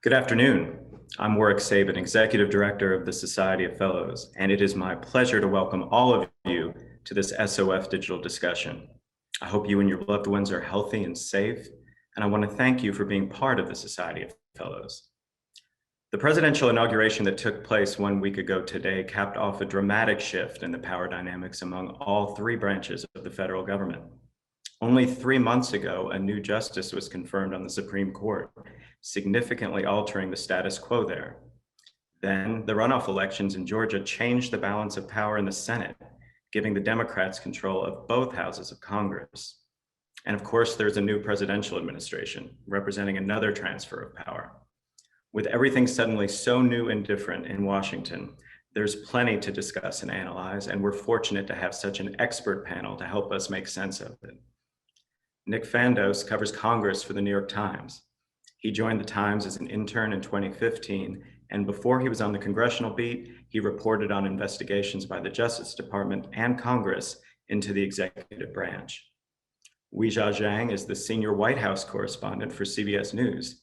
Good afternoon. I'm Warwick Sabin, Executive Director of the Society of Fellows, and it is my pleasure to welcome all of you to this SOF Digital Discussion. I hope you and your loved ones are healthy and safe, and I want to thank you for being part of the Society of Fellows. The presidential inauguration that took place 1 week ago today capped off a dramatic shift in the power dynamics among all three branches of the federal government. Only 3 months ago, a new justice was confirmed on the Supreme Court, significantly altering the status quo there. Then the runoff elections in Georgia changed the balance of power in the Senate, giving the Democrats control of both houses of Congress. And of course, there's a new presidential administration representing another transfer of power. With everything suddenly so new and different in Washington, there's plenty to discuss and analyze, and we're fortunate to have such an expert panel to help us make sense of it. Nick Fandos covers Congress for the New York Times. He joined the Times as an intern in 2015, and before he was on the congressional beat, he reported on investigations by the Justice Department and Congress into the executive branch. Weijia Jiang is the senior White House correspondent for CBS News.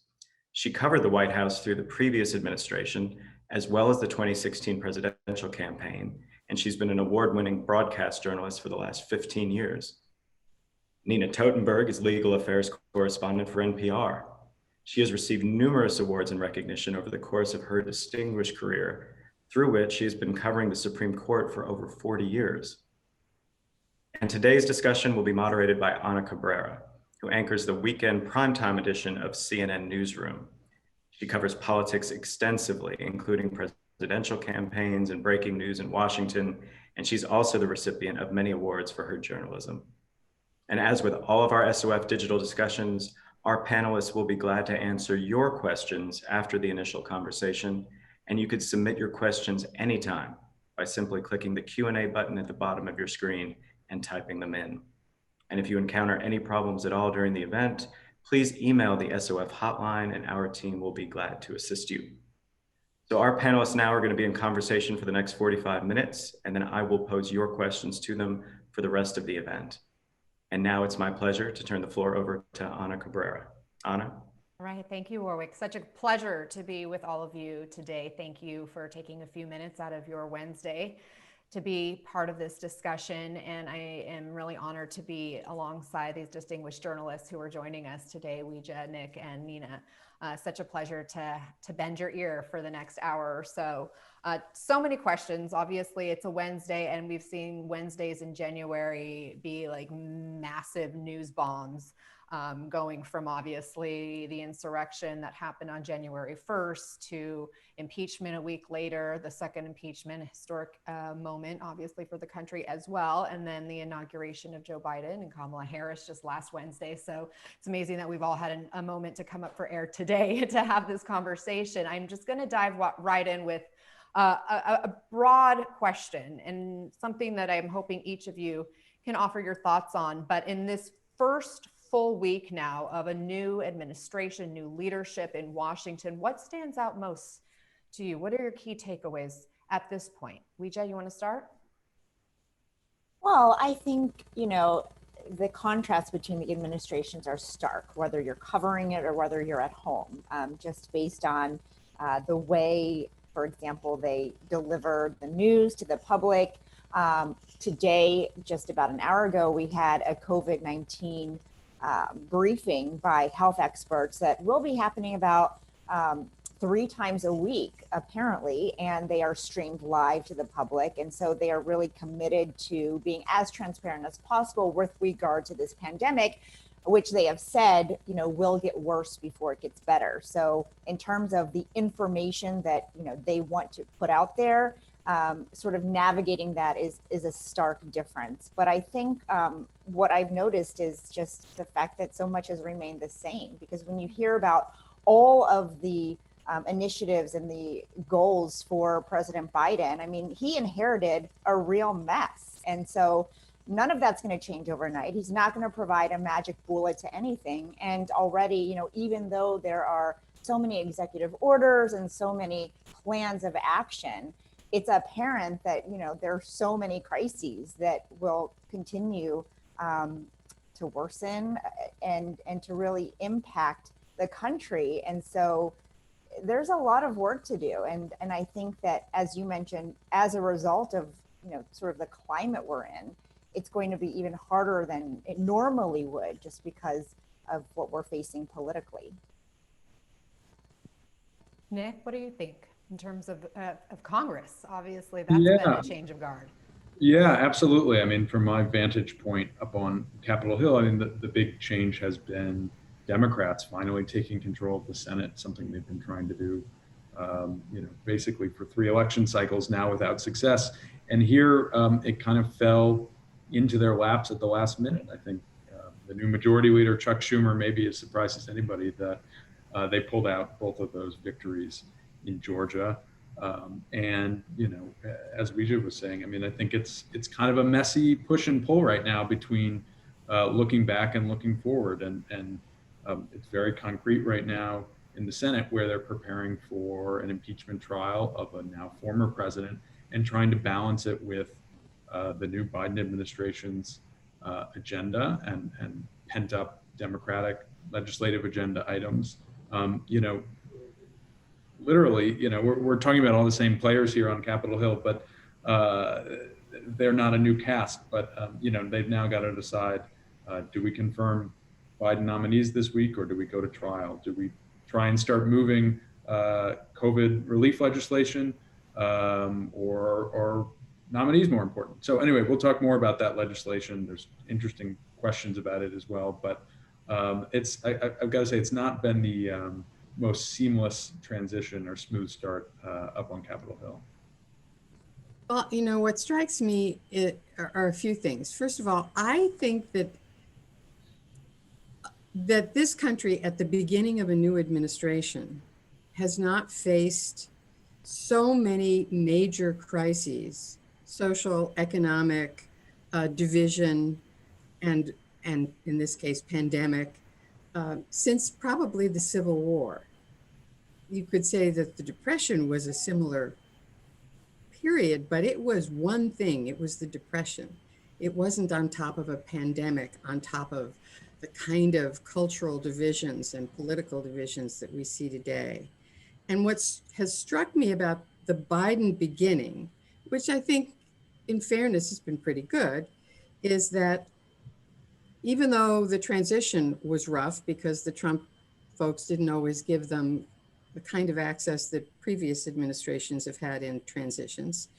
She covered the White House through the previous administration, as well as the 2016 presidential campaign, and she's been an award-winning broadcast journalist for the last 15 years. Nina Totenberg is legal affairs correspondent for NPR. She has received numerous awards and recognition over the course of her distinguished career, through which she has been covering the Supreme Court for over 40 years. And today's discussion will be moderated by Ana Cabrera, who anchors the weekend primetime edition of CNN Newsroom. She covers politics extensively, including presidential campaigns and breaking news in Washington, and she's also the recipient of many awards for her journalism. And as with all of our SOF digital discussions, our panelists will be glad to answer your questions after the initial conversation, and you could submit your questions anytime by simply clicking the Q&A button at the bottom of your screen and typing them in. And if you encounter any problems at all during the event, please email the SOF hotline and our team will be glad to assist you. So our panelists now are going to be in conversation for the next 45 minutes, and then I will pose your questions to them for the rest of the event. And now it's my pleasure to turn the floor over to Ana Cabrera. Ana? All right, thank you, Warwick. Such a pleasure to be with all of you today. Thank you for taking a few minutes out of your Wednesday to be part of this discussion. And I am really honored to be alongside these distinguished journalists who are joining us today, Weijia, Nick, and Nina. Such a pleasure to bend your ear for the next hour or so. So many questions. Obviously, it's a Wednesday, and we've seen Wednesdays in January be like massive news bombs, going from obviously the insurrection that happened on January 1st to impeachment a week later, the second impeachment, a historic moment, obviously, for the country as well, and then the inauguration of Joe Biden and Kamala Harris just last Wednesday. So it's amazing that we've all had a moment to come up for air today to have this conversation. I'm just going to dive right in with a broad question and something that I'm hoping each of you can offer your thoughts on. But in this first full week now of a new administration, new leadership in Washington, what stands out most to you? What are your key takeaways at this point? Weijia, you want to start? Well, I think, the contrast between the administrations are stark, whether you're covering it or whether you're at home, just based on the way, for example, they delivered the news to the public. Today, just about an hour ago, we had a COVID-19 briefing by health experts that will be happening about 3 times a week, apparently, and they are streamed live to the public. And so they are really committed to being as transparent as possible with regard to this pandemic, which they have said, will get worse before it gets better. So in terms of the information that, they want to put out there, sort of navigating that is a stark difference. But I think what I've noticed is just the fact that so much has remained the same, because when you hear about all of the initiatives and the goals for President Biden, I mean, he inherited a real mess. And so none of that's going to change overnight. He's not going to provide a magic bullet to anything. And already, even though there are so many executive orders and so many plans of action, it's apparent that, there are so many crises that will continue to worsen and to really impact the country. And so there's a lot of work to do. And I think that, as you mentioned, as a result of, sort of the climate we're in, it's going to be even harder than it normally would, just because of what we're facing politically. Nick, what do you think in terms of Congress? Obviously, that's been a change of guard. Yeah, absolutely. I mean, from my vantage point up on Capitol Hill, I mean, the big change has been Democrats finally taking control of the Senate, something they've been trying to do, basically for 3 election cycles now without success. And here it kind of fell into their laps at the last minute. I think the new majority leader, Chuck Schumer, may be as surprised as anybody that they pulled out both of those victories in Georgia. And, as Weijia was saying, I mean, I think it's kind of a messy push and pull right now between looking back and looking forward. And it's very concrete right now in the Senate, where they're preparing for an impeachment trial of a now former president and trying to balance it with the new Biden administration's agenda and pent up Democratic legislative agenda items. Literally, we're talking about all the same players here on Capitol Hill, but they're not a new cast. But they've now got to decide: do we confirm Biden nominees this week, or do we go to trial? Do we try and start moving COVID relief legislation, or nominees more important? So anyway, we'll talk more about that legislation. There's interesting questions about it as well, but I've got to say, it's not been the most seamless transition or smooth start up on Capitol Hill. Well, what strikes me are a few things. First of all, I think that this country at the beginning of a new administration has not faced so many major crises, social, economic, division, and in this case, pandemic, since probably the Civil War. You could say that the Depression was a similar period, but it was one thing. It was the Depression. It wasn't on top of a pandemic, on top of the kind of cultural divisions and political divisions that we see today. And what has struck me about the Biden beginning, which I think in fairness has been pretty good, is that even though the transition was rough because the Trump folks didn't always give them the kind of access that previous administrations have had in transitions,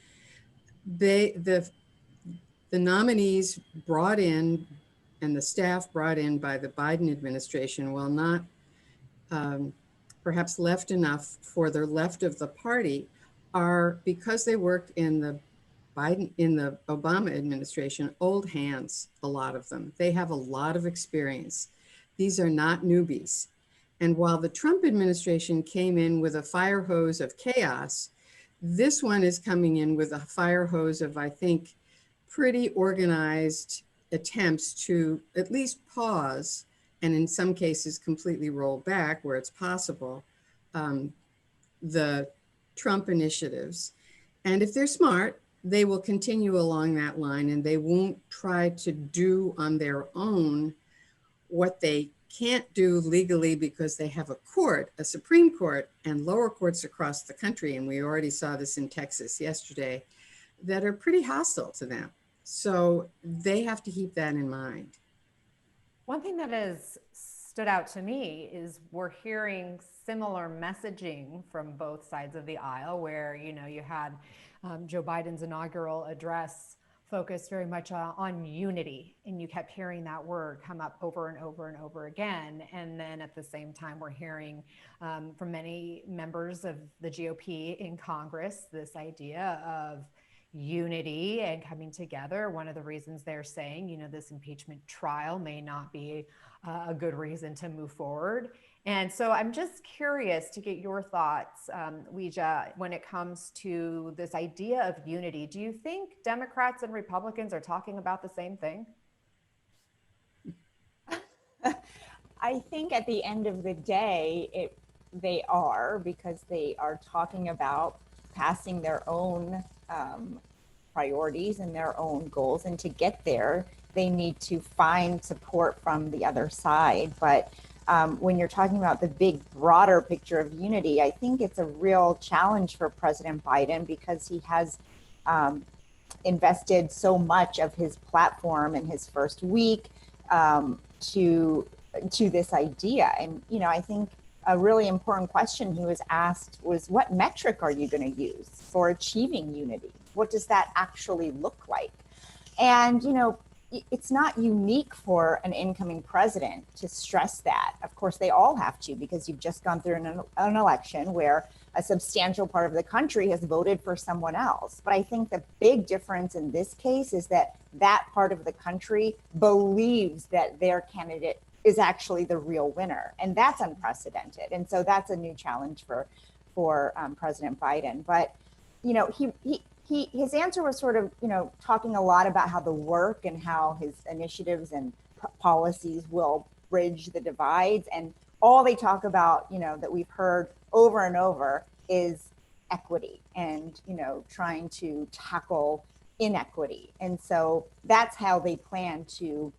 the nominees brought in and the staff brought in by the Biden administration, while not perhaps left enough for the left of the party, are, because they worked in the Obama administration, old hands, a lot of them. They have a lot of experience. These are not newbies. And while the Trump administration came in with a fire hose of chaos, this one is coming in with a fire hose of, I think, pretty organized attempts to at least pause, and in some cases completely roll back where it's possible, the Trump initiatives. And if they're smart, they will continue along that line, and they won't try to do on their own what they can't do legally because they have a court, a Supreme Court, and lower courts across the country, and we already saw this in Texas yesterday, that are pretty hostile to them. So they have to keep that in mind. One thing that has stood out to me is we're hearing similar messaging from both sides of the aisle, where you had Joe Biden's inaugural address focused very much on unity, and you kept hearing that word come up over and over and over again. And then at the same time, we're hearing from many members of the GOP in Congress this idea of unity and coming together. One of the reasons they're saying, this impeachment trial may not be a good reason to move forward. And so I'm just curious to get your thoughts, Weijia, when it comes to this idea of unity. Do you think Democrats and Republicans are talking about the same thing? I think at the end of the day, they are, because they are talking about passing their own priorities and their own goals. And to get there, they need to find support from the other side. But when you're talking about the big, broader picture of unity, I think it's a real challenge for President Biden because he has invested so much of his platform in his first week to this idea. And, you know, I think a really important question he was asked was, what metric are you going to use for achieving unity? What does that actually look like? And, you know, it's not unique for an incoming president to stress that. Of course, they all have to, because you've just gone through an election where a substantial part of the country has voted for someone else. But I think the big difference in this case is that that part of the country believes that their candidate is actually the real winner. And that's unprecedented. And so that's a new challenge for President Biden. But, you know, his answer was sort of, you know, talking a lot about how the work and how his initiatives and policies will bridge the divides. And all they talk about, you know, that we've heard over and over is equity and, you know, trying to tackle inequity. And so that's how they plan to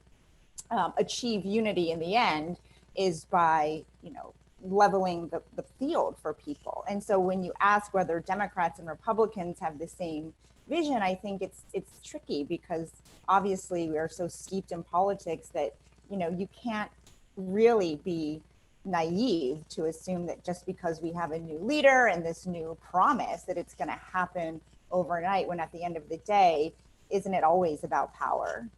achieve unity in the end, is by, you know, leveling the field for people. And so when you ask whether Democrats and Republicans have the same vision, I think it's tricky, because obviously we are so steeped in politics that, you know, you can't really be naive to assume that just because we have a new leader and this new promise that it's going to happen overnight, when at the end of the day, isn't it always about power?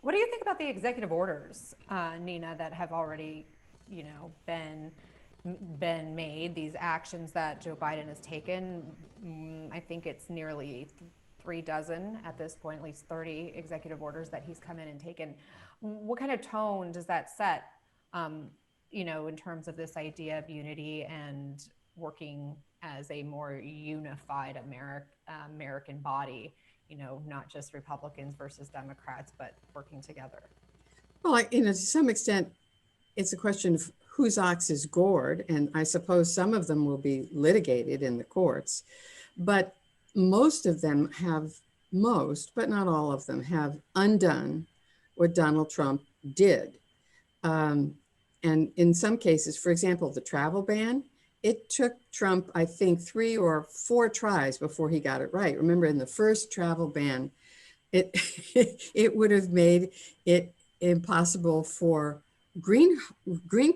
What do you think about the executive orders, Nina, that have already, you know, been made, these actions that Joe Biden has taken? I think it's nearly 3 dozen at this point, at least 30 executive orders that he's come in and taken. What kind of tone does that set, you know, in terms of this idea of unity and working as a more unified American body, you know, not just Republicans versus Democrats, but working together? Well, you know, to some extent, it's a question of whose ox is gored, and I suppose some of them will be litigated in the courts, but most of them have, but not all of them, have undone what Donald Trump did. And in some cases, for example, the travel ban, it took Trump, I think, 3 or 4 tries before he got it right. Remember, in the first travel ban, it would have made it impossible for green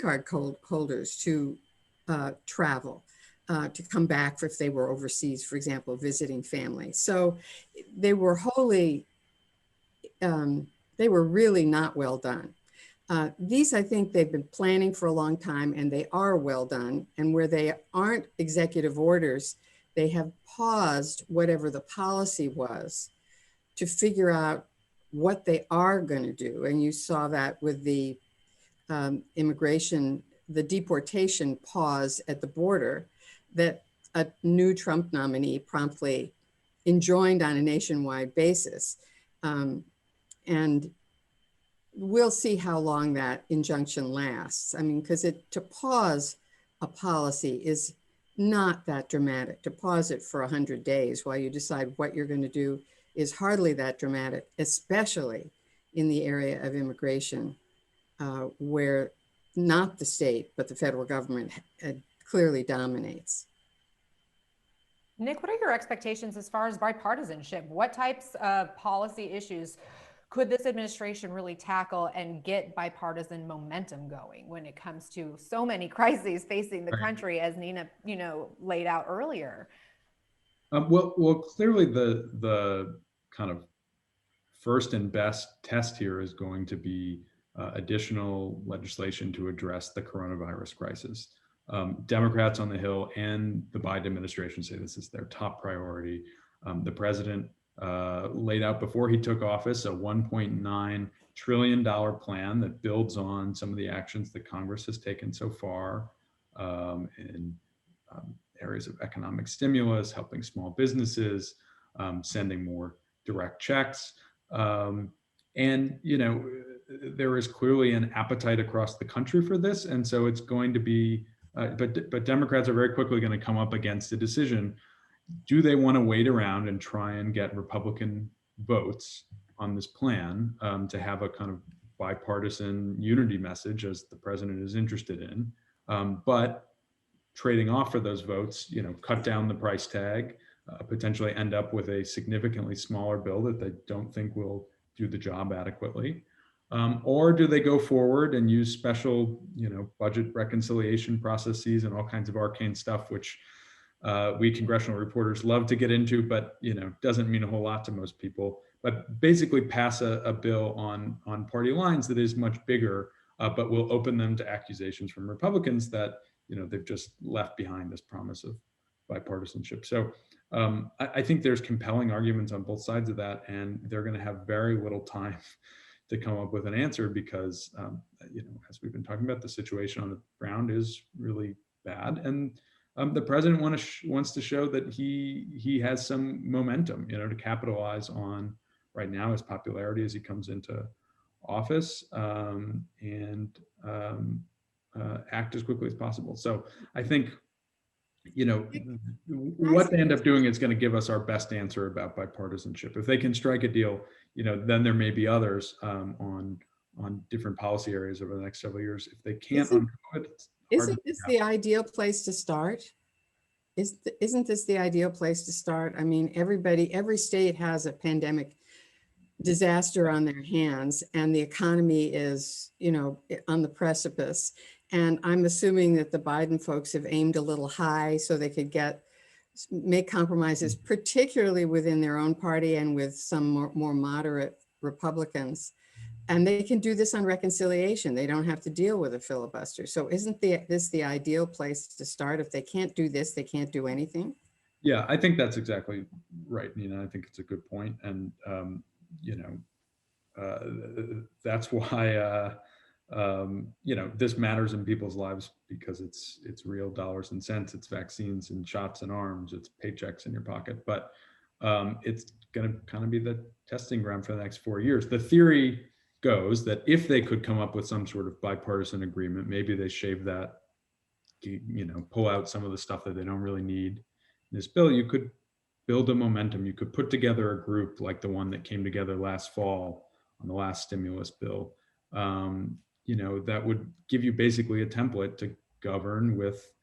card holders to travel, to come back if they were overseas, for example, visiting family. So they were they were really not well done. These, I think they've been planning for a long time, and they are well done. And where they aren't executive orders, they have paused whatever the policy was to figure out what they are going to do. And you saw that with the immigration, the deportation pause at the border that a new Trump nominee promptly enjoined on a nationwide basis. And we'll see how long that injunction lasts. I mean, because to pause a policy is not that dramatic. To pause it for 100 days while you decide what you're going to do is hardly that dramatic, especially in the area of immigration, where not the state, but the federal government clearly dominates. Nick, what are your expectations as far as bipartisanship? What types of policy issues could this administration really tackle and get bipartisan momentum going when it comes to so many crises facing the country, as Nina, you know, laid out earlier? Well, clearly the kind of first and best test here is going to be additional legislation to address the coronavirus crisis. Democrats on the Hill and the Biden administration say this is their top priority. The president laid out before he took office a $1.9 trillion plan that builds on some of the actions that Congress has taken so far in areas of economic stimulus, helping small businesses, sending more direct checks. And, you know, there is clearly an appetite across the country for this. And so it's going to be, but Democrats are very quickly going to come up against a decision. Do they want to wait around and try and get Republican votes on this plan to have a kind of bipartisan unity message, as the president is interested in, but trading off for those votes, cut down the price tag, potentially end up with a significantly smaller bill that they don't think will do the job adequately. Or do they go forward and use special, budget reconciliation processes and all kinds of arcane stuff, which we congressional reporters love to get into, but doesn't mean a whole lot to most people. But basically pass a bill on party lines that is much bigger, but will open them to accusations from Republicans that they've just left behind this promise of bipartisanship. So I think there's compelling arguments on both sides of that, and they're going to have very little time to come up with an answer because, as we've been talking about, the situation on the ground is really bad, and the president wants to show that he has some momentum, to capitalize on right now his popularity as he comes into office, and act as quickly as possible. So I think, what they end up doing is going to give us our best answer about bipartisanship. If they can strike a deal, then there may be others on different policy areas over the next several years. If they can't, Isn't this the ideal place to start? Isn't this the ideal place to start? I mean, every state has a pandemic disaster on their hands, and the economy is, on the precipice. And I'm assuming that the Biden folks have aimed a little high so they could make compromises, particularly within their own party and with some more moderate Republicans. And they can do this on reconciliation. They don't have to deal with a filibuster. So isn't this the ideal place to start? If they can't do this, they can't do anything? Yeah, I think that's exactly right, Nina. I think it's a good point. And, that's why, this matters in people's lives, because it's real dollars and cents, it's vaccines and shots and arms, it's paychecks in your pocket. But it's going to kind of be the testing ground for the next 4 years. The theory goes that if they could come up with some sort of bipartisan agreement, maybe they shave that, pull out some of the stuff that they don't really need in this bill, you could build a momentum. You could put together a group like the one that came together last fall on the last stimulus bill, that would give you basically a template to govern with,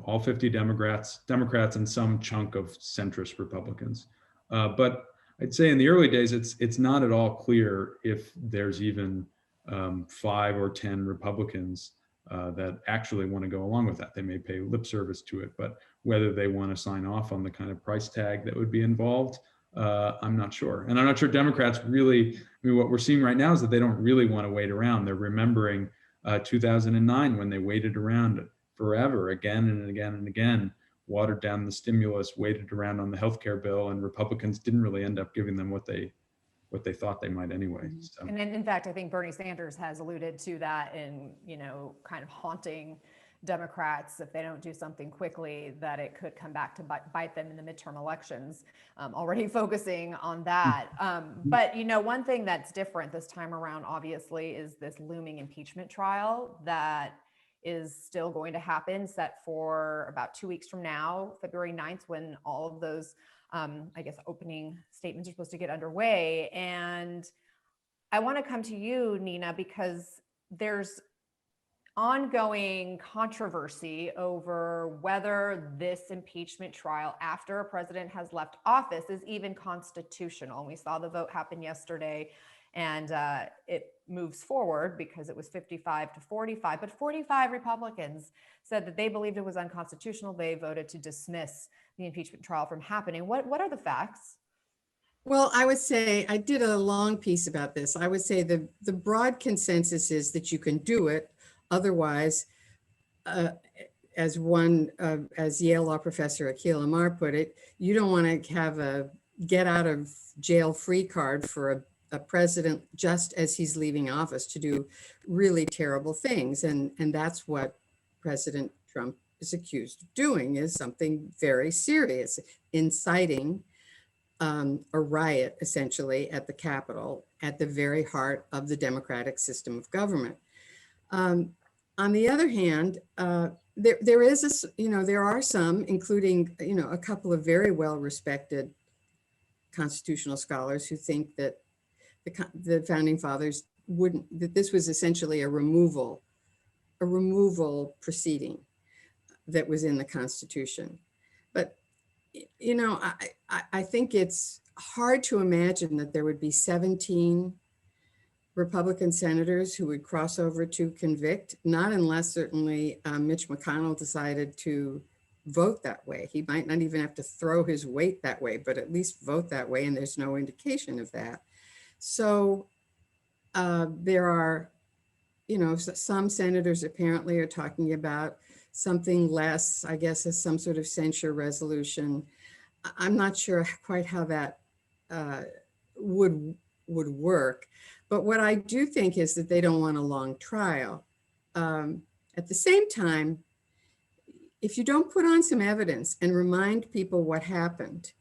all 50 Democrats and some chunk of centrist Republicans. But I'd say in the early days, it's not at all clear if there's even 5 or 10 Republicans that actually want to go along with that. They may pay lip service to it, but whether they want to sign off on the kind of price tag that would be involved, I'm not sure. And I'm not sure Democrats really, what we're seeing right now is that they don't really want to wait around. They're remembering 2009 when they waited around forever, again and again and again, watered down the stimulus, waited around on the healthcare bill, and Republicans didn't really end up giving them what they thought they might anyway. So. And then, in fact, I think Bernie Sanders has alluded to that in, kind of haunting Democrats if they don't do something quickly, that it could come back to bite them in the midterm elections, already focusing on that. But, one thing that's different this time around, obviously, is this looming impeachment trial that is still going to happen, set for about 2 weeks from now, February 9th, when all of those, opening statements are supposed to get underway. And I want to come to you, Nina, because there's ongoing controversy over whether this impeachment trial after a president has left office is even constitutional. We saw the vote happen yesterday, and it moves forward because it was 55 to 45, but 45 Republicans said that they believed it was unconstitutional. They voted to dismiss the impeachment trial from happening. What are the facts? Well, I would say, I did a long piece about this. I would say the broad consensus is that you can do it. Otherwise, as Yale law professor Akhil Amar put it, you don't want to have a get out of jail free card for a president just as he's leaving office to do really terrible things. And that's what President Trump is accused of doing, is something very serious, inciting a riot essentially at the Capitol, at the very heart of the democratic system of government. On the other hand, there are some, including, a couple of very well-respected constitutional scholars who think that the founding fathers that this was essentially a removal proceeding that was in the Constitution. But, you know, I think it's hard to imagine that there would be 17 Republican senators who would cross over to convict, not unless certainly Mitch McConnell decided to vote that way. He might not even have to throw his weight that way, but at least vote that way, and there's no indication of that. So there are, you know, some senators apparently are talking about something less, I guess, as some sort of censure resolution. I'm not sure quite how that would work. But what I do think is that they don't want a long trial. At the same time, if you don't put on some evidence and remind people what happened,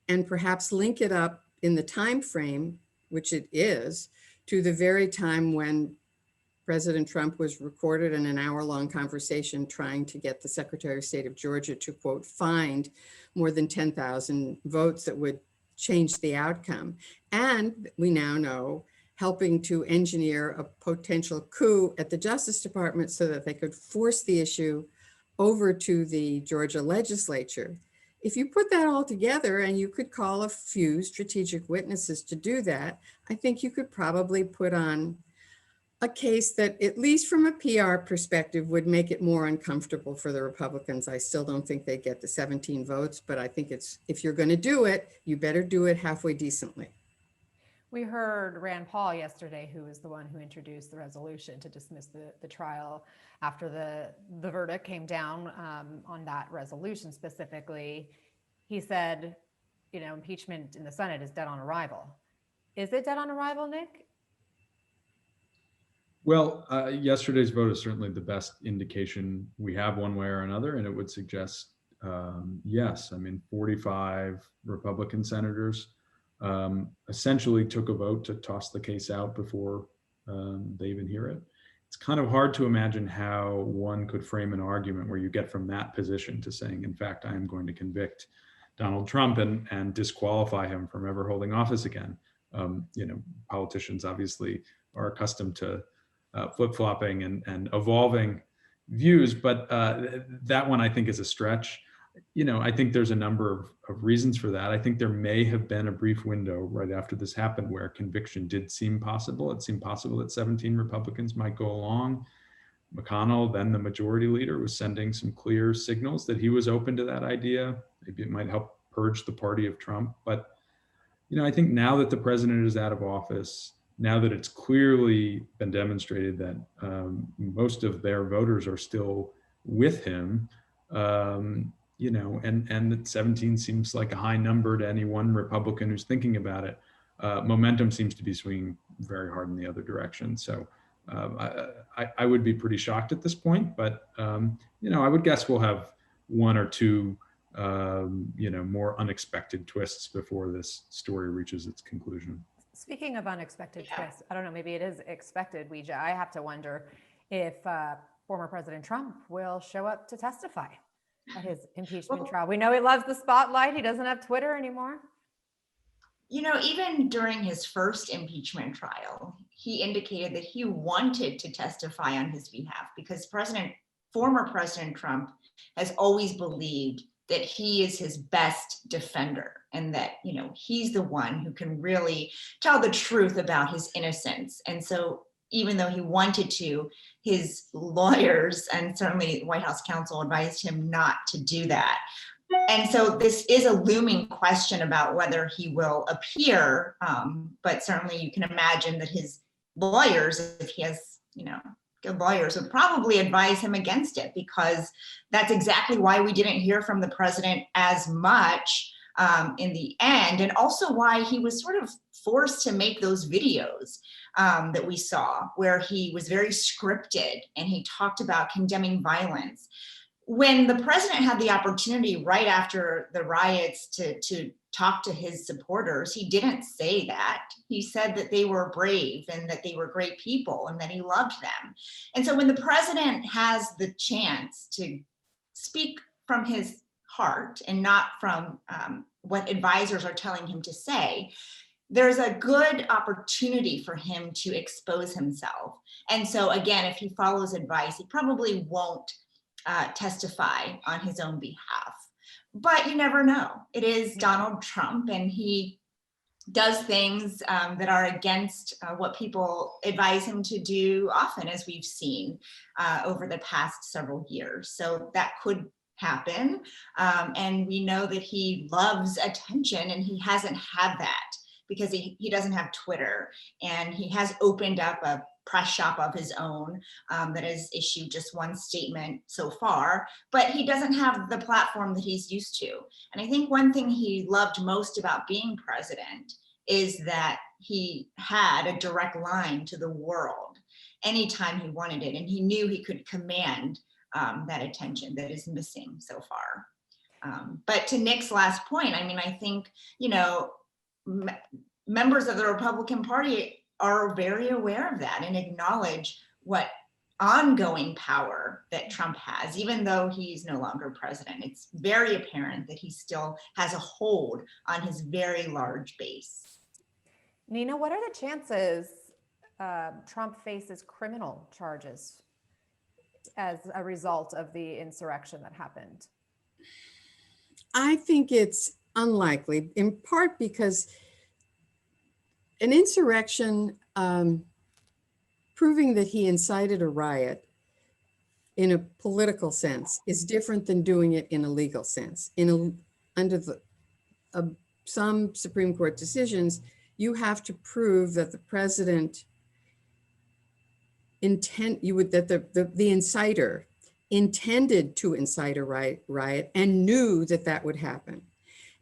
and perhaps link it up in the time frame, which it is, to the very time when President Trump was recorded in an hour-long conversation trying to get the Secretary of State of Georgia to, quote, find more than 10,000 votes that would change the outcome. And we now know, helping to engineer a potential coup at the Justice Department so that they could force the issue over to the Georgia legislature. If you put that all together, and you could call a few strategic witnesses to do that, I think you could probably put on a case that, at least from a PR perspective, would make it more uncomfortable for the Republicans. I still don't think they get the 17 votes, but I think it's, if you're going to do it, you better do it halfway decently. We heard Rand Paul yesterday, who was the one who introduced the resolution to dismiss the trial after the verdict came down on that resolution specifically. He said, you know, impeachment in the Senate is dead on arrival. Is it dead on arrival, Nick? Well, yesterday's vote is certainly the best indication we have one way or another, and it would suggest yes. I mean, 45 Republican senators essentially took a vote to toss the case out before they even hear it. It's kind of hard to imagine how one could frame an argument where you get from that position to saying, in fact, I am going to convict Donald Trump and disqualify him from ever holding office again. You know, politicians obviously are accustomed to flip-flopping and evolving views, but that one I think is a stretch. You know, I think there's a number of reasons for that. I think there may have been a brief window right after this happened where conviction did seem possible. It seemed possible that 17 Republicans might go along. McConnell, then the majority leader, was sending some clear signals that he was open to that idea. Maybe it might help purge the party of Trump. But, you know, I think now that the president is out of office, now that it's clearly been demonstrated that most of their voters are still with him, you know, and that 17 seems like a high number to any one Republican who's thinking about it. Momentum seems to be swinging very hard in the other direction. So I would be pretty shocked at this point, but you know, I would guess we'll have one or two, you know, more unexpected twists before this story reaches its conclusion. Speaking of unexpected twists, I don't know, maybe it is expected, Weijia. I have to wonder if former President Trump will show up to testify at his impeachment trial. We know he loves the spotlight. He doesn't have Twitter anymore. You know, even during his first impeachment trial, he indicated that he wanted to testify on his behalf because former President Trump has always believed that he is his best defender and that, you know, he's the one who can really tell the truth about his innocence. And so even though he wanted to, his lawyers and certainly White House counsel advised him not to do that. And so this is a looming question about whether he will appear, but certainly you can imagine that his lawyers, if he has, you know, good lawyers, would probably advise him against it, because that's exactly why we didn't hear from the president as much in the end, and also why he was sort of forced to make those videos that we saw, where he was very scripted and he talked about condemning violence. When the president had the opportunity right after the riots to talk to his supporters, he didn't say that. He said that they were brave and that they were great people and that he loved them. And so when the president has the chance to speak from his heart and not from what advisors are telling him to say, there's a good opportunity for him to expose himself. And so again, if he follows advice, he probably won't testify on his own behalf. But you never know. It is Donald Trump, and he does things that are against what people advise him to do often, as we've seen over the past several years. So that could happen. And we know that he loves attention, and he hasn't had that because he doesn't have Twitter, and he has opened up a press shop of his own that has issued just one statement so far, but he doesn't have the platform that he's used to. And I think one thing he loved most about being president is that he had a direct line to the world anytime he wanted it, and he knew he could command that attention that is missing so far. But to Nick's last point, I mean, I think, you know, members of the Republican Party are very aware of that and acknowledge what ongoing power that Trump has, even though he's no longer president. It's very apparent that he still has a hold on his very large base. Nina, what are the chances Trump faces criminal charges as a result of the insurrection that happened? I think it's unlikely, in part because an insurrection, proving that he incited a riot in a political sense is different than doing it in a legal sense. Under some Supreme Court decisions, you have to prove that the president the inciter intended to incite a riot and knew that that would happen.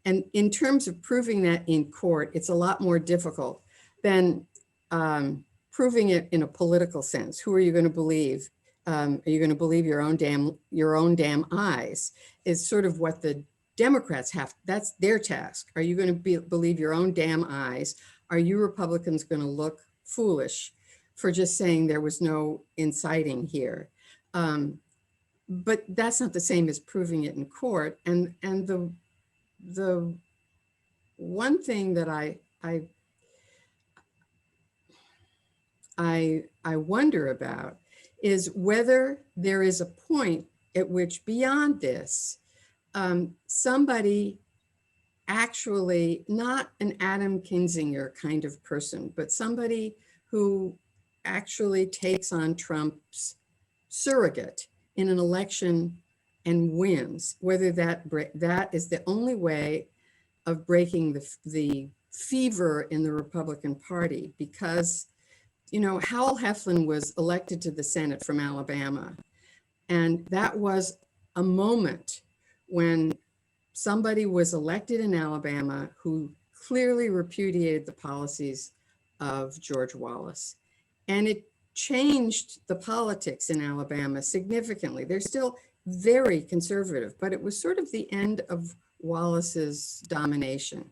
And in terms of proving that in court, it's a lot more difficult than proving it in a political sense. Who are you going to believe? Are you going to believe your own damn eyes? Is sort of what the Democrats have. That's their task. Are you going to believe your own damn eyes? Are you Republicans going to look foolish for just saying there was no inciting here? But that's not the same as proving it in court. And the one thing that I wonder about is whether there is a point at which beyond this, somebody actually, not an Adam Kinzinger kind of person, but somebody who actually takes on Trump's surrogate in an election and wins, whether that is the only way of breaking the fever in the Republican Party. Because, you know, Howell Heflin was elected to the Senate from Alabama, and that was a moment when somebody was elected in Alabama who clearly repudiated the policies of George Wallace. And it changed the politics in Alabama significantly. They're still very conservative, but it was sort of the end of Wallace's domination.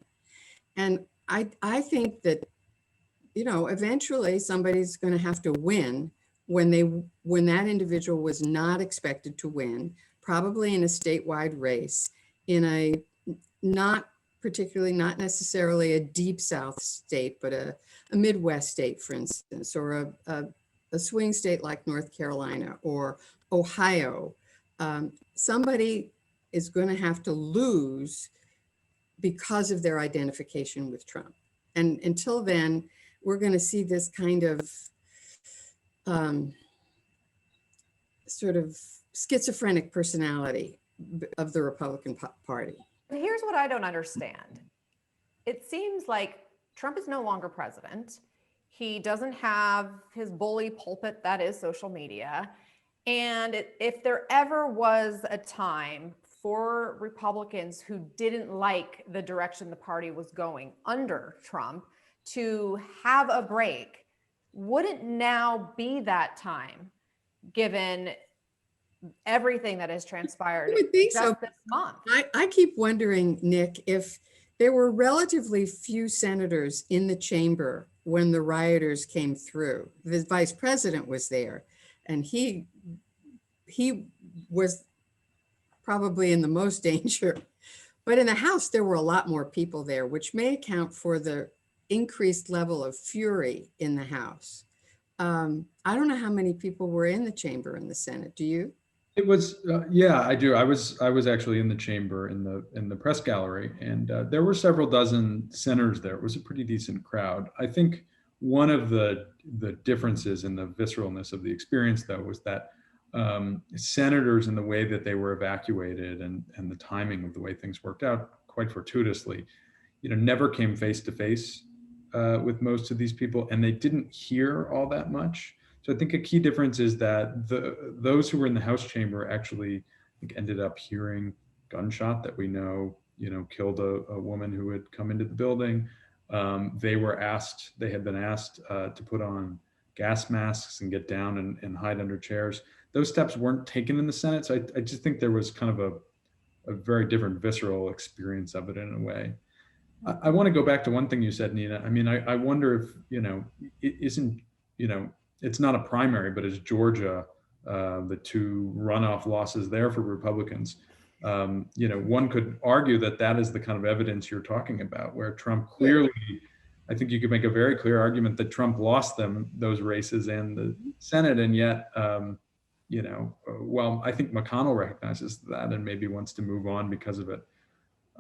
And I think that, you know, eventually somebody's going to have to win when that individual was not expected to win, probably in a statewide race, in a not necessarily a deep South state, but a Midwest state, for instance, or a swing state like North Carolina or Ohio. Somebody is going to have to lose because of their identification with Trump. And until then, we're going to see this kind of sort of schizophrenic personality of the Republican Party. Here's what I don't understand. It seems like Trump is no longer president. He doesn't have his bully pulpit that is social media. And if there ever was a time for Republicans who didn't like the direction the party was going under Trump to have a break, wouldn't now be that time, given everything that has transpired just this month? I keep wondering, Nick, if there were relatively few senators in the chamber when the rioters came through. The vice president was there, and he was probably in the most danger. But in the House, there were a lot more people there, which may account for the increased level of fury in the House. I don't know how many people were in the chamber in the Senate. Do you? It was, yeah, I do. I was actually in the chamber in the press gallery, and there were several dozen senators there. It was a pretty decent crowd. I think one of the differences in the visceralness of the experience, though, was that senators, in the way that they were evacuated and the timing of the way things worked out, quite fortuitously, never came face to face with most of these people, and they didn't hear all that much. So I think a key difference is that those who were in the House chamber actually ended up hearing gunshot that we know, killed a woman who had come into the building. They had been asked to put on gas masks and get down and hide under chairs. Those steps weren't taken in the Senate. So I just think there was kind of a very different visceral experience of it in a way. I want to go back to one thing you said, Nina. I mean, I wonder if, it isn't, it's not a primary, but is Georgia, the two runoff losses there for Republicans. One could argue that is the kind of evidence you're talking about, where Trump clearly, I think you could make a very clear argument that Trump lost those races and the Senate. And yet, well, I think McConnell recognizes that and maybe wants to move on because of it.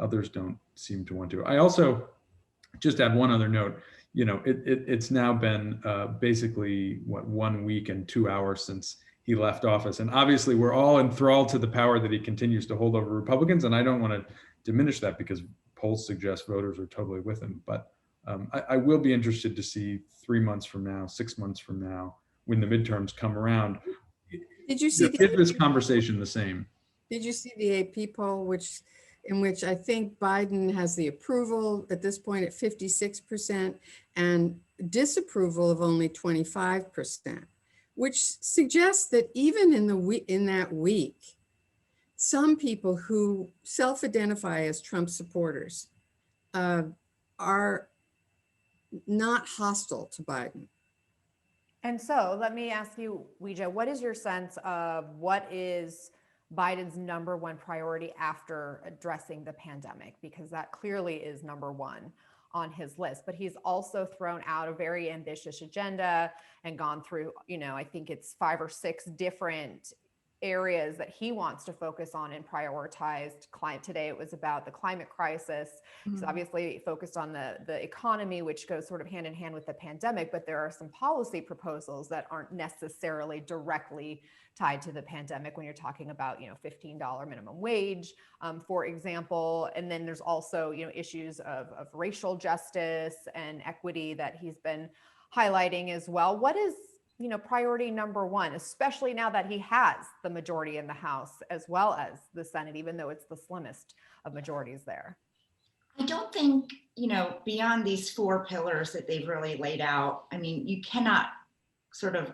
Others don't seem to want to. I also just add one other note. It's now been basically 1 week and 2 hours since he left office. And obviously we're all enthralled to the power that he continues to hold over Republicans. And I don't want to diminish that because polls suggest voters are totally with him. But I will be interested to see 3 months from now, 6 months from now, when the midterms come around. Did you see this conversation the same? Did you see the AP poll, in which I think Biden has the approval at this point at 56% and disapproval of only 25%, which suggests that even in that week, some people who self-identify as Trump supporters are not hostile to Biden. And so let me ask you, Weijia, what is your sense of what is Biden's number one priority after addressing the pandemic? Because that clearly is number one on his list, but he's also thrown out a very ambitious agenda and gone through, I think it's 5 or 6 different areas that he wants to focus on and prioritized. Today it was about the climate crisis. He's obviously focused on the economy, which goes sort of hand in hand with the pandemic, but there are some policy proposals that aren't necessarily directly tied to the pandemic when you're talking about, $15 minimum wage, for example. And then there's also, issues of racial justice and equity that he's been highlighting as well. What is priority number one, especially now that he has the majority in the House as well as the Senate, even though it's the slimmest of majorities there? I don't think, beyond these 4 pillars that they've really laid out, I mean, you cannot sort of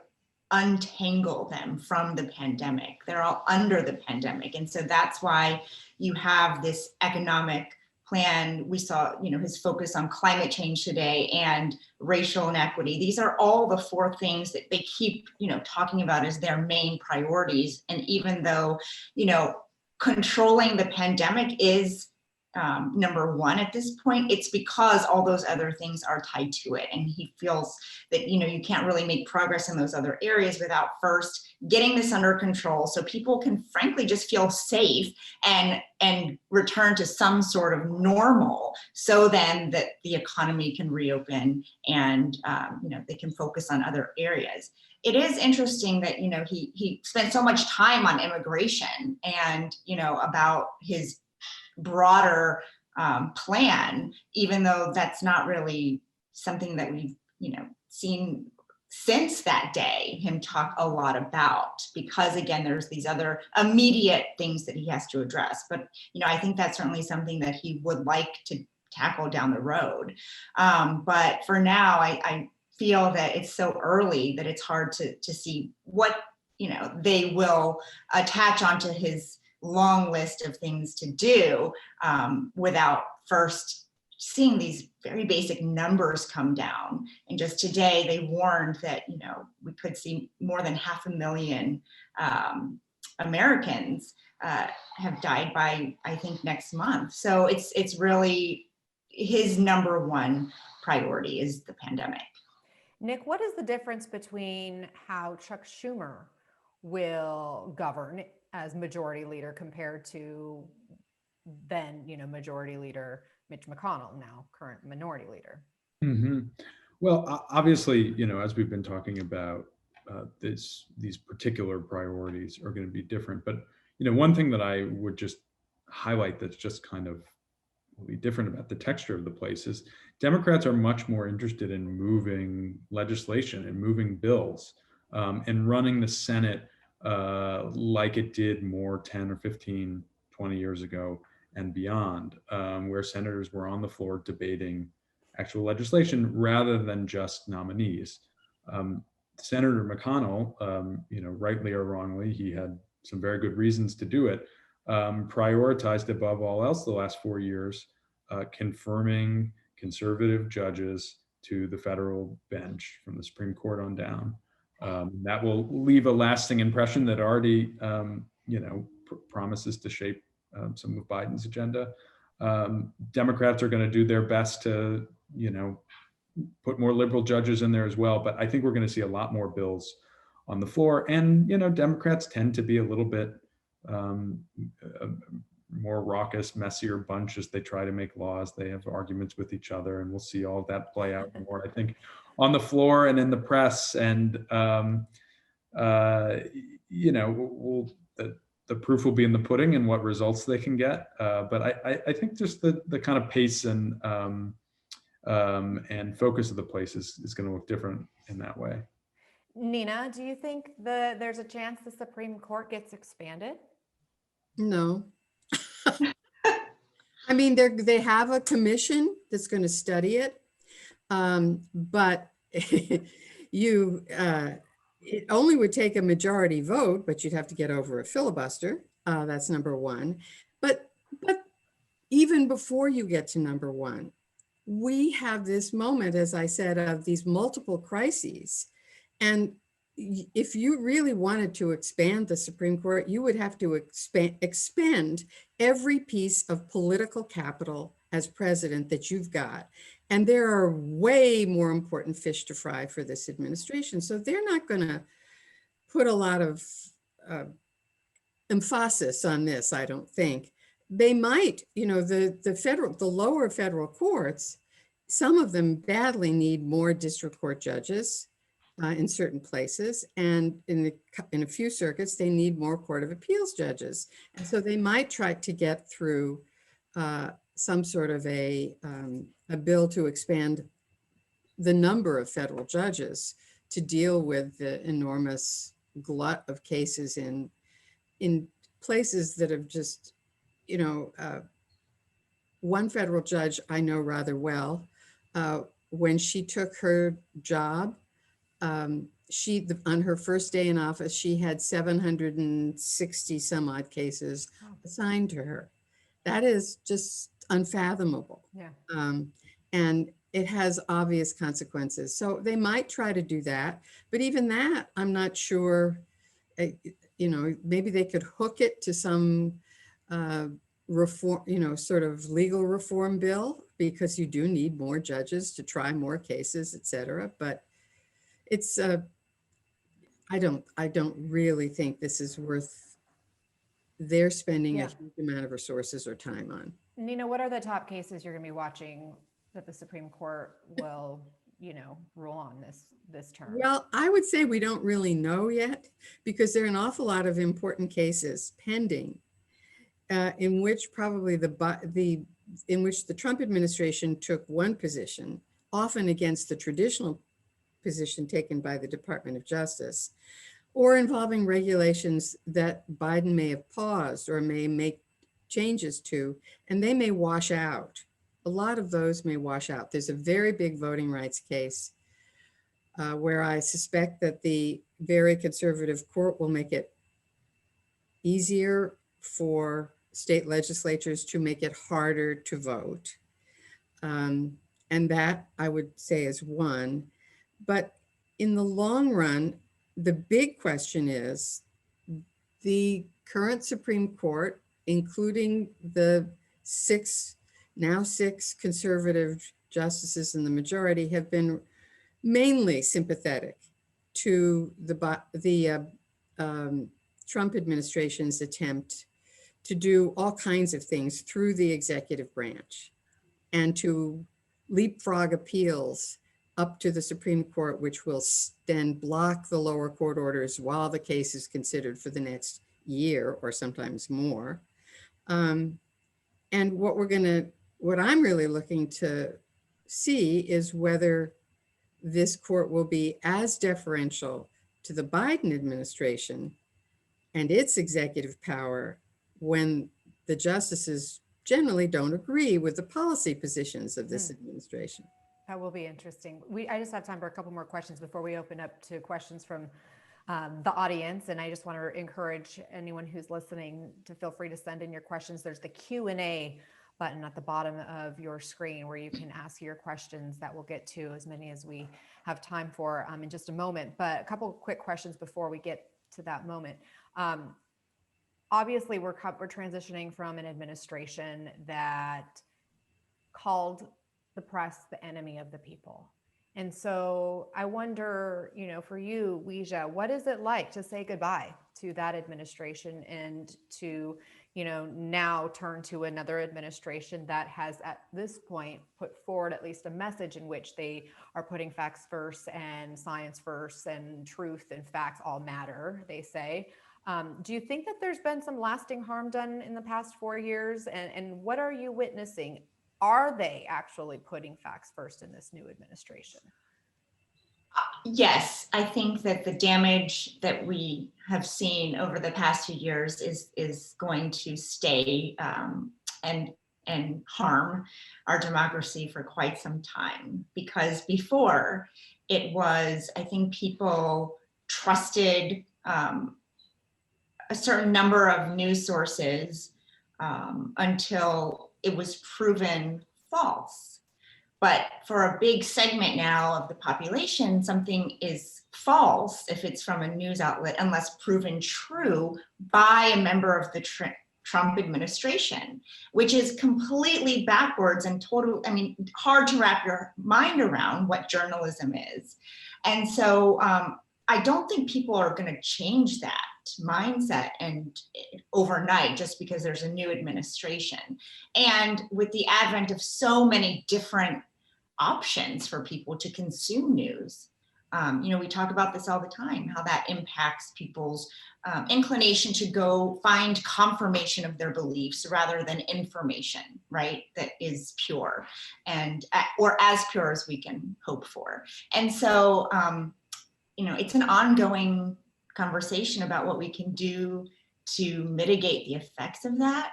untangle them from the pandemic. They're all under the pandemic. And so that's why you have this economic plan. We saw, his focus on climate change today and racial inequity. These are all the 4 things that they keep, talking about as their main priorities. And even though, controlling the pandemic is number one at this point, it's because all those other things are tied to it. And he feels that, you can't really make progress in those other areas without first getting this under control so people can frankly just feel safe and return to some sort of normal, so then that the economy can reopen and, they can focus on other areas. It is interesting that, he spent so much time on immigration and, about his broader plan, even though that's not really something that we've seen since that day him talk a lot about, because again there's these other immediate things that he has to address. But I think that's certainly something that he would like to tackle down the road. But for now, I feel that it's so early that it's hard to see what they will attach onto his long list of things to do without first seeing these very basic numbers come down. And just today they warned that we could see more than 500,000 Americans have died by, I think, next month. So it's really his number one priority is the pandemic. Nick, what is the difference between how Chuck Schumer will govern as majority leader compared to then, majority leader Mitch McConnell, now current minority leader? Well, obviously, as we've been talking about, these particular priorities are going to be different. But, one thing that I would just highlight that's just kind of really different about the texture of the place is Democrats are much more interested in moving legislation and moving bills and running the Senate like it did more 10 or 15, 20 years ago and beyond, where senators were on the floor debating actual legislation rather than just nominees. Senator McConnell, rightly or wrongly, he had some very good reasons to do it, prioritized above all else the last 4 years, confirming conservative judges to the federal bench from the Supreme Court on down. That will leave a lasting impression that already, promises to shape some of Biden's agenda. Democrats are going to do their best to, put more liberal judges in there as well. But I think we're going to see a lot more bills on the floor. And, Democrats tend to be a little bit more raucous, messier bunch as they try to make laws. They have arguments with each other, and we'll see all of that play out more, I think, on the floor and in the press. And, the proof will be in the pudding and what results they can get. But I think just the kind of pace and focus of the place is going to look different in that way. Nina, do you think there's a chance the Supreme Court gets expanded? No. I mean, they have a commission that's going to study it, but it only would take a majority vote, but you'd have to get over a filibuster. That's number one. But even before you get to number one, we have this moment, as I said, of these multiple crises. And if you really wanted to expand the Supreme Court, you would have to expend every piece of political capital as president that you've got. And there are way more important fish to fry for this administration. So they're not going to put a lot of emphasis on this, I don't think. They might, the lower federal courts, some of them badly need more district court judges in certain places, and in a few circuits, they need more Court of Appeals judges. And so they might try to get through some sort of a bill to expand the number of federal judges to deal with the enormous glut of cases in places that have just, one federal judge I know rather well, when she took her job, on her first day in office, she had 760 some odd cases assigned to her. That is just unfathomable. Yeah. And it has obvious consequences. So they might try to do that, but even that, I'm not sure, maybe they could hook it to some reform, sort of legal reform bill, because you do need more judges to try more cases, et cetera. But it's, I don't really think this is worth their spending a huge amount of resources or time on. Nina, what are the top cases you're going to be watching that the Supreme Court will, rule on this term? Well, I would say we don't really know yet, because there are an awful lot of important cases pending, in which probably in which the Trump administration took one position, often against the traditional position taken by the Department of Justice, or involving regulations that Biden may have paused or may make changes to, and they may wash out. A lot of those may wash out. There's a very big voting rights case where I suspect that the very conservative court will make it easier for state legislatures to make it harder to vote. And that, I would say, is one. But in the long run, the big question is the current Supreme Court, including the now six conservative justices in the majority have been mainly sympathetic to the Trump administration's attempt to do all kinds of things through the executive branch and to leapfrog appeals up to the Supreme Court, which will then block the lower court orders while the case is considered for the next year or sometimes more. And what I'm really looking to see is whether this court will be as deferential to the Biden administration and its executive power when the justices generally don't agree with the policy positions of this administration. That will be interesting. I just have time for a couple more questions before we open up to questions from the audience. And I just want to encourage anyone who's listening to feel free to send in your questions. There's the Q&A button at the bottom of your screen where you can ask your questions that we'll get to as many as we have time for in just a moment. But a couple of quick questions before we get to that moment. Obviously, we're transitioning from an administration that called the press the enemy of the people. And so I wonder, for you, Weijia, what is it like to say goodbye to that administration and to, now turn to another administration that has at this point put forward at least a message in which they are putting facts first and science first and truth and facts all matter, they say. Do you think that there's been some lasting harm done in the past 4 years? And what are you witnessing? Are they actually putting facts first in this new administration? Yes, I think that the damage that we have seen over the past few years is going to stay and harm our democracy for quite some time. Because before it was, I think people trusted a certain number of news sources until it was proven false. But for a big segment now of the population, something is false if it's from a news outlet, unless proven true by a member of the Trump administration, which is completely backwards and hard to wrap your mind around what journalism is. And so I don't think people are going to change that mindset and overnight just because there's a new administration. And with the advent of so many different options for people to consume news, we talk about this all the time, how that impacts people's inclination to go find confirmation of their beliefs rather than information, right, that is pure and or as pure as we can hope for. And so it's an ongoing conversation about what we can do to mitigate the effects of that.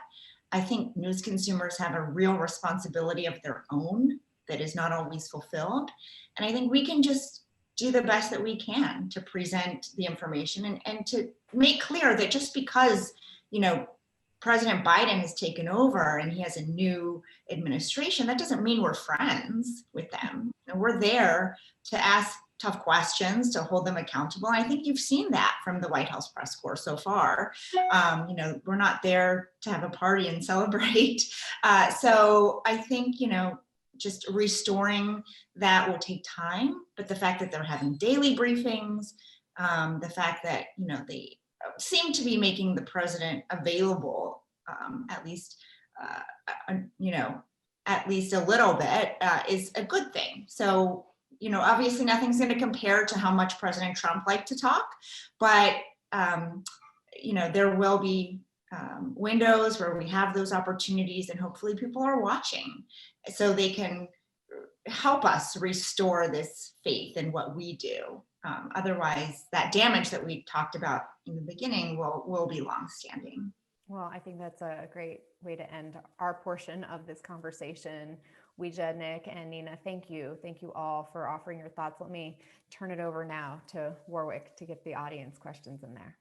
I think news consumers have a real responsibility of their own that is not always fulfilled. And I think we can just do the best that we can to present the information and to make clear that just because, President Biden has taken over and he has a new administration, that doesn't mean we're friends with them. We're there to ask tough questions, to hold them accountable. And I think you've seen that from the White House press corps so far. We're not there to have a party and celebrate. So I think, just restoring that will take time, but the fact that they're having daily briefings, the fact that, they seem to be making the president available, at least a little bit, is a good thing. So, obviously nothing's going to compare to how much President Trump liked to talk, but, there will be windows where we have those opportunities, and hopefully people are watching so they can help us restore this faith in what we do. Otherwise, that damage that we talked about in the beginning will be longstanding. Well, I think that's a great way to end our portion of this conversation. Weijia, Nick, and Nina, thank you. Thank you all for offering your thoughts. Let me turn it over now to Warwick to get the audience questions in there.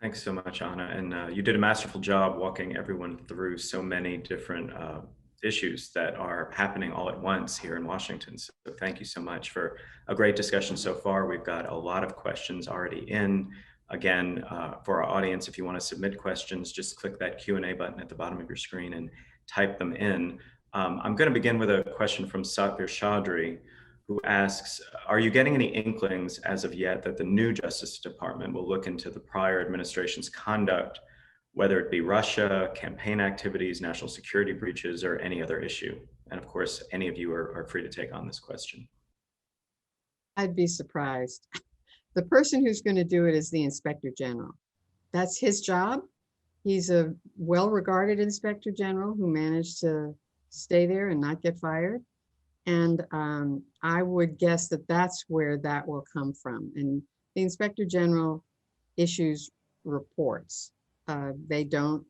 Thanks so much, Ana. And you did a masterful job walking everyone through so many different issues that are happening all at once here in Washington. So thank you so much for a great discussion so far. We've got a lot of questions already in. Again, for our audience, if you want to submit questions, just click that Q&A button at the bottom of your screen and type them in. I'm going to begin with a question from Satvir Chaudhry, who asks, are you getting any inklings as of yet that the new Justice Department will look into the prior administration's conduct, whether it be Russia, campaign activities, national security breaches, or any other issue? And of course, any of you are free to take on this question. I'd be surprised. The person who's going to do it is the Inspector General. That's his job. He's a well-regarded Inspector General who managed to stay there and not get fired. And I would guess that that's where that will come from. And the Inspector General issues reports. They don't,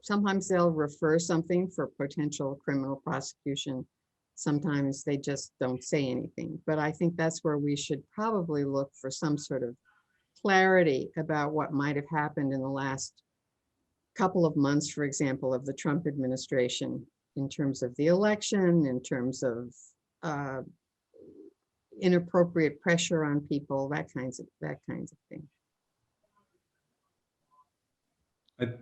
sometimes they'll refer something for potential criminal prosecution. Sometimes they just don't say anything. But I think that's where we should probably look for some sort of clarity about what might have happened in the last couple of months, for example, of the Trump administration, in terms of the election, in terms of inappropriate pressure on people, that kinds of thing.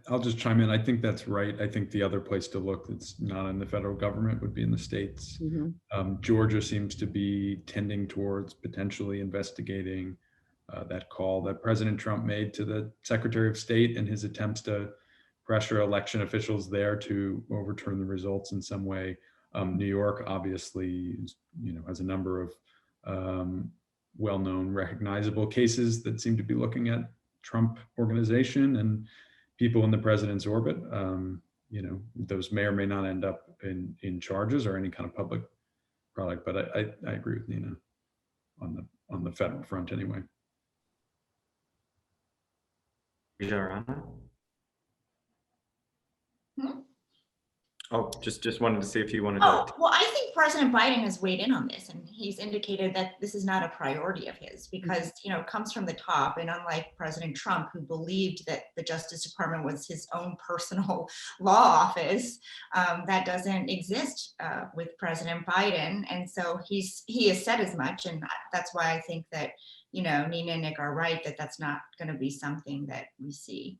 I'll just chime in. I think that's right. I think the other place to look that's not in the federal government would be in the states. Mm-hmm. Georgia seems to be tending towards potentially investigating that call that President Trump made to the Secretary of State and his attempts to pressure election officials there to overturn the results in some way. New York obviously, has a number of well-known, recognizable cases that seem to be looking at Trump organization and people in the president's orbit. Those may or may not end up in charges or any kind of public product. But I agree with Nina on the federal front anyway. Ana? Oh, just wanted to see if you wanted to. Oh, well, I think President Biden has weighed in on this, and he's indicated that this is not a priority of his because, it comes from the top. And unlike President Trump, who believed that the Justice Department was his own personal law office, that doesn't exist with President Biden. And so he has said as much. And that's why I think that, Nina and Nick are right, that that's not going to be something that we see.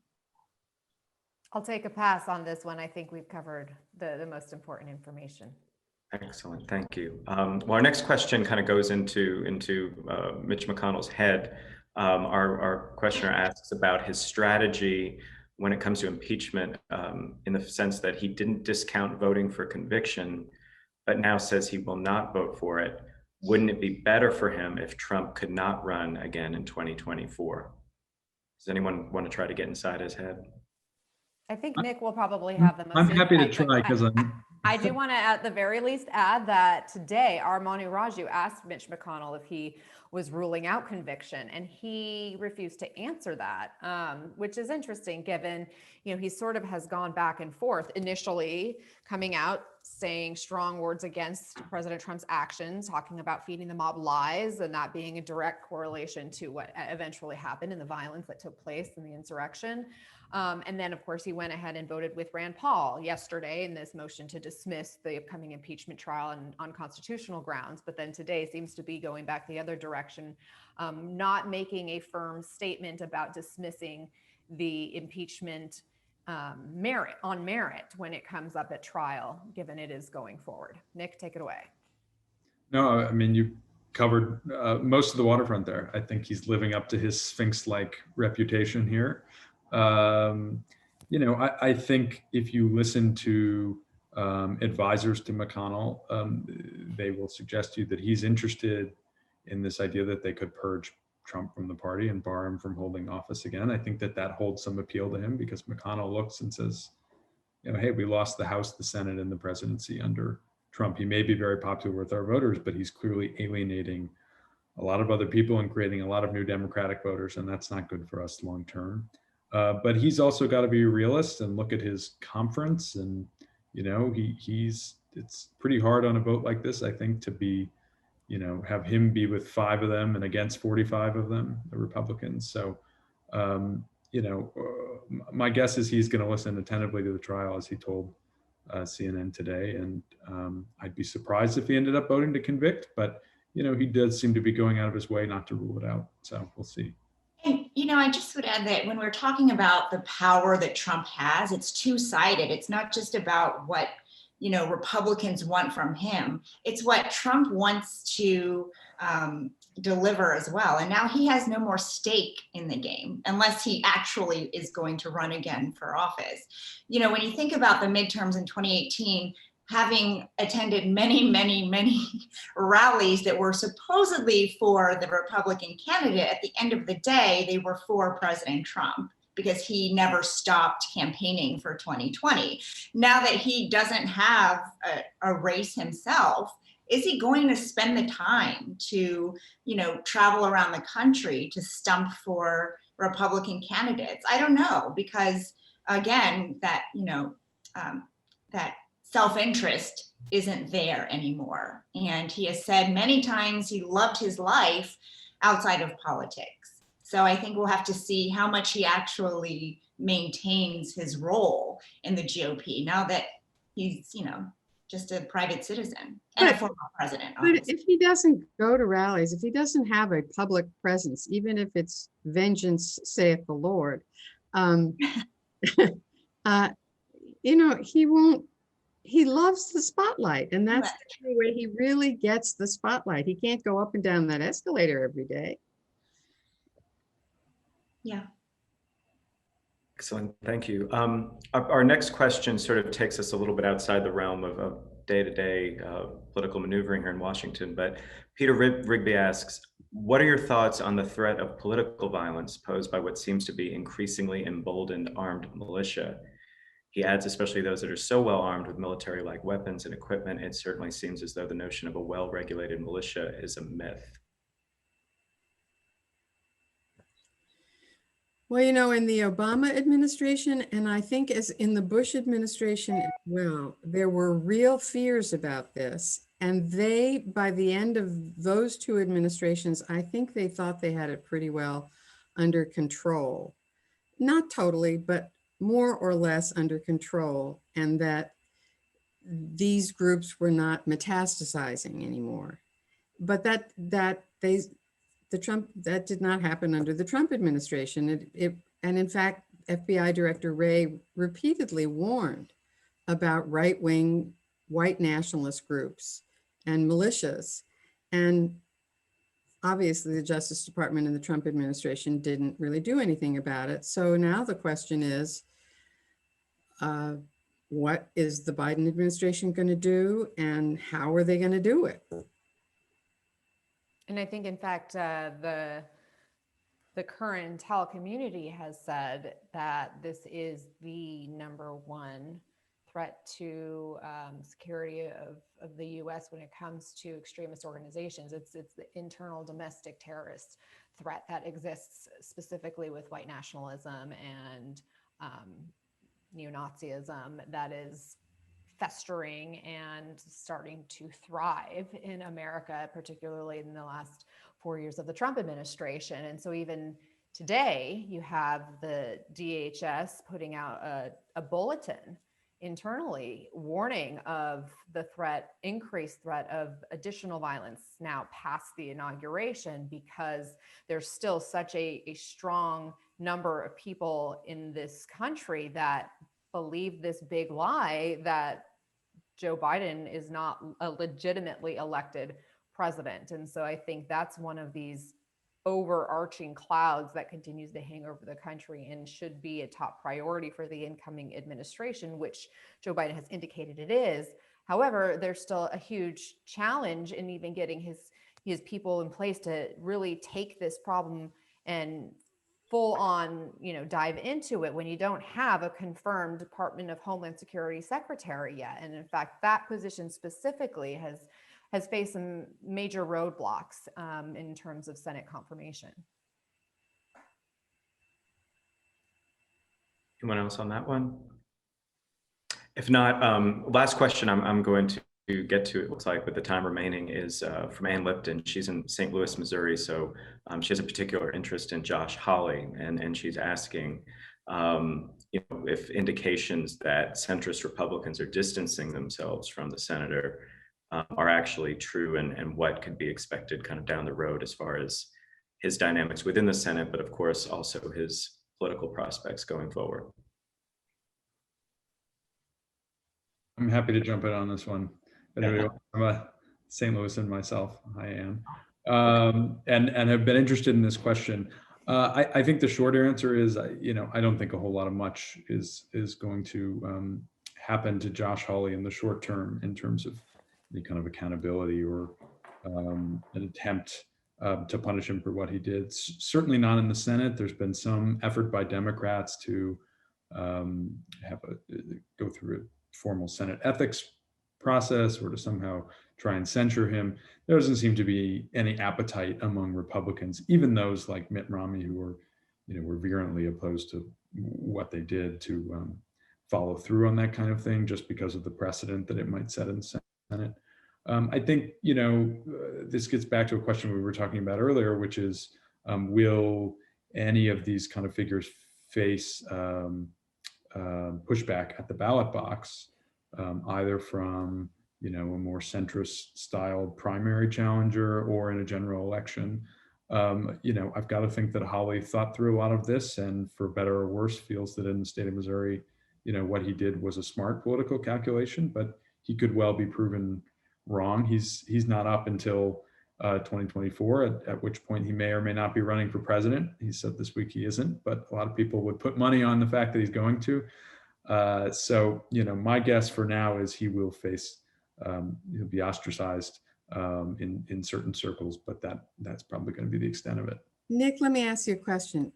I'll take a pass on this one. I think we've covered the most important information. Excellent, thank you. Well, our next question kind of goes into Mitch McConnell's head. Our questioner asks about his strategy when it comes to impeachment, in the sense that he didn't discount voting for conviction, but now says he will not vote for it. Wouldn't it be better for him if Trump could not run again in 2024? Does anyone want to try to get inside his head? I think Nick will probably have the most. I'm happy to insight, try because I do want to, at the very least, add that today, our Manu Raju asked Mitch McConnell if he was ruling out conviction, and he refused to answer that, which is interesting given, he sort of has gone back and forth, initially coming out saying strong words against President Trump's actions, talking about feeding the mob lies and that being a direct correlation to what eventually happened in the violence that took place in the insurrection. And then, of course, he went ahead and voted with Rand Paul yesterday in this motion to dismiss the upcoming impeachment trial on constitutional grounds. But then today seems to be going back the other direction, not making a firm statement about dismissing the impeachment merit when it comes up at trial, given it is going forward. Nick, take it away. No, I mean, you covered most of the waterfront there. I think he's living up to his Sphinx-like reputation here. I think if you listen to advisors to McConnell, they will suggest to you that he's interested in this idea that they could purge Trump from the party and bar him from holding office again. I think that holds some appeal to him because McConnell looks and says, hey, we lost the House, the Senate, and the presidency under Trump. He may be very popular with our voters, but he's clearly alienating a lot of other people and creating a lot of new Democratic voters, and that's not good for us long term. But he's also got to be a realist and look at his conference, and it's pretty hard on a vote like this, I think, to be, have him be with 5 of them and against 45 of them, the Republicans. So, my guess is he's going to listen attentively to the trial, as he told CNN today, and I'd be surprised if he ended up voting to convict, but he does seem to be going out of his way not to rule it out. So we'll see. And, I just would add that when we're talking about the power that Trump has, it's two-sided. It's not just about what, Republicans want from him. It's what Trump wants to deliver as well. And now he has no more stake in the game unless he actually is going to run again for office. When you think about the midterms in 2018, having attended many, many, many rallies that were supposedly for the Republican candidate, at the end of the day, they were for President Trump because he never stopped campaigning for 2020. Now that he doesn't have a race himself, is he going to spend the time to, travel around the country to stump for Republican candidates? I don't know, because again, that self-interest isn't there anymore. And he has said many times he loved his life outside of politics. So I think we'll have to see how much he actually maintains his role in the GOP now that he's, just a private citizen and a former president. But if he doesn't go to rallies, if he doesn't have a public presence, even if it's vengeance, saith the Lord, he won't. He loves the spotlight, and that's the only way he really gets the spotlight. He can't go up and down that escalator every day. Yeah. Excellent, thank you. Our next question sort of takes us a little bit outside the realm of day-to-day political maneuvering here in Washington, but Peter Rigby asks, what are your thoughts on the threat of political violence posed by what seems to be increasingly emboldened armed militia? He adds, especially those that are so well armed with military-like weapons and equipment, it certainly seems as though the notion of a well-regulated militia is a myth. Well, in the Obama administration, and I think as in the Bush administration as well, there were real fears about this. And by the end of those two administrations, I think they thought they had it pretty well under control. Not totally, but more or less under control, and that these groups were not metastasizing anymore. But that did not happen under the Trump administration. And in fact, FBI Director Wray repeatedly warned about right-wing white nationalist groups and militias. And obviously the Justice Department and the Trump administration didn't really do anything about it. So now the question is, what is the Biden administration going to do, and how are they going to do it? And I think, in fact, the current intel community has said that this is the number one threat to security of the U.S. when it comes to extremist organizations. It's the internal domestic terrorist threat that exists specifically with white nationalism and neo-Nazism that is festering and starting to thrive in America, particularly in the last 4 years of the Trump administration. And so even today, you have the DHS putting out a bulletin internally warning of the increased threat of additional violence now past the inauguration, because there's still such a strong number of people in this country that believe this big lie that Joe Biden is not a legitimately elected president. And so I think that's one of these overarching clouds that continues to hang over the country and should be a top priority for the incoming administration, which Joe Biden has indicated it is. However, there's still a huge challenge in even getting his people in place to really take this problem and full on, dive into it when you don't have a confirmed Department of Homeland Security secretary yet. And in fact, that position specifically has faced some major roadblocks in terms of Senate confirmation. Anyone else on that one? If not, last question I'm going to get to, it looks like, with the time remaining, is from Ann Lipton. She's in St. Louis, Missouri, so she has a particular interest in Josh Hawley, and she's asking if indications that centrist Republicans are distancing themselves from the senator are actually true, and what could be expected kind of down the road as far as his dynamics within the Senate, but of course also his political prospects going forward. I'm happy to jump in on this one. I'm a St. Louisan myself. I am, and have been interested in this question. I think the short answer is, I don't think a whole lot of much is going to happen to Josh Hawley in the short term in terms of any kind of accountability or an attempt to punish him for what he did. Certainly not in the Senate. There's been some effort by Democrats to go through a formal Senate ethics process or to somehow try and censure him. There doesn't seem to be any appetite among Republicans, even those like Mitt Romney, who were virulently opposed to what they did, to follow through on that kind of thing, just because of the precedent that it might set in the Senate. I think, this gets back to a question we were talking about earlier, which is, will any of these kind of figures face pushback at the ballot box, either from a more centrist styled primary challenger or in a general election? I've got to think that Hawley thought through a lot of this, and for better or worse, feels that in the state of Missouri, what he did was a smart political calculation, but he could well be proven wrong. He's not up until 2024, at which point he may or may not be running for president. He said this week he isn't, but a lot of people would put money on the fact that he's going to. So, my guess for now is he will face, he'll be ostracized in certain circles, but that's probably going to be the extent of it. Nick, let me ask you a question.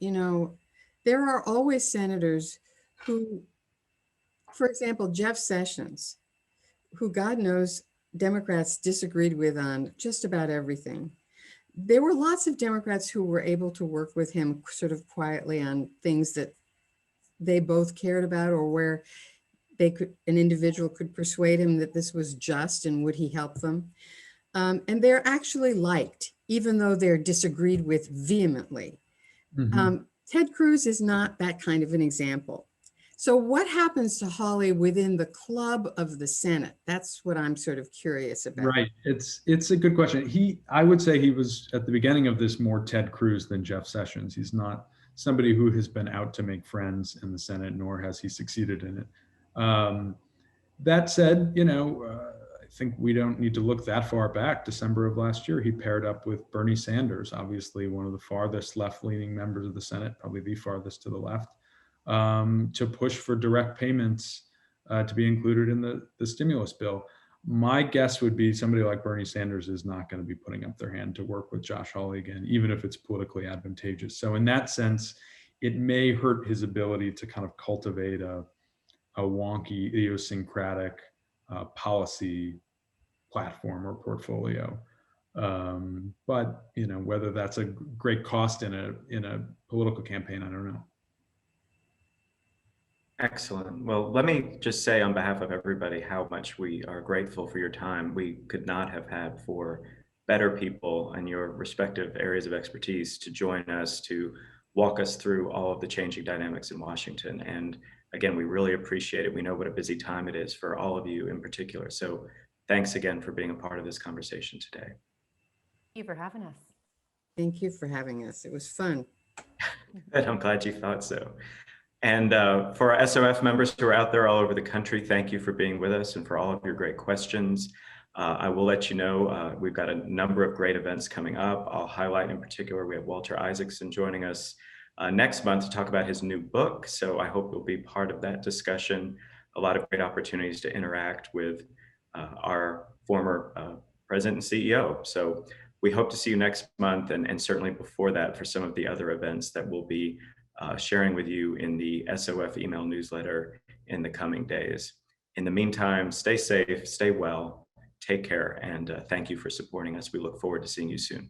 There are always senators who, for example, Jeff Sessions, who God knows Democrats disagreed with on just about everything. There were lots of Democrats who were able to work with him sort of quietly on things that they both cared about, or where an individual could persuade him that this was just and would he help them. And they're actually liked, even though they're disagreed with vehemently. Mm-hmm. Ted Cruz is not that kind of an example. So what happens to Hawley within the club of the Senate? That's what I'm sort of curious about. Right. It's a good question. I would say he was at the beginning of this more Ted Cruz than Jeff Sessions. He's not somebody who has been out to make friends in the Senate, nor has he succeeded in it. That said, I think we don't need to look that far back. December of last year, he paired up with Bernie Sanders, obviously one of the farthest left-leaning members of the Senate, probably the farthest to the left, to push for direct payments to be included in the stimulus bill. My guess would be somebody like Bernie Sanders is not going to be putting up their hand to work with Josh Hawley again, even if it's politically advantageous. So in that sense, it may hurt his ability to kind of cultivate a wonky, idiosyncratic policy platform or portfolio. But whether that's a great cost in a political campaign, I don't know. Excellent. Well, let me just say on behalf of everybody how much we are grateful for your time. We could not have had for better people in your respective areas of expertise to join us, to walk us through all of the changing dynamics in Washington. And again, we really appreciate it. We know what a busy time it is for all of you in particular. So thanks again for being a part of this conversation today. Thank you for having us. Thank you for having us. It was fun. I'm glad you thought so. And for our SOF members who are out there all over the country, thank you for being with us and for all of your great questions. I will let you know, we've got a number of great events coming up. I'll highlight in particular, we have Walter Isaacson joining us next month to talk about his new book. So I hope you'll be part of that discussion. A lot of great opportunities to interact with our former president and CEO. So we hope to see you next month, and certainly before that for some of the other events that we'll be sharing with you in the SOF email newsletter in the coming days. In the meantime, stay safe, stay well, take care, and thank you for supporting us. We look forward to seeing you soon.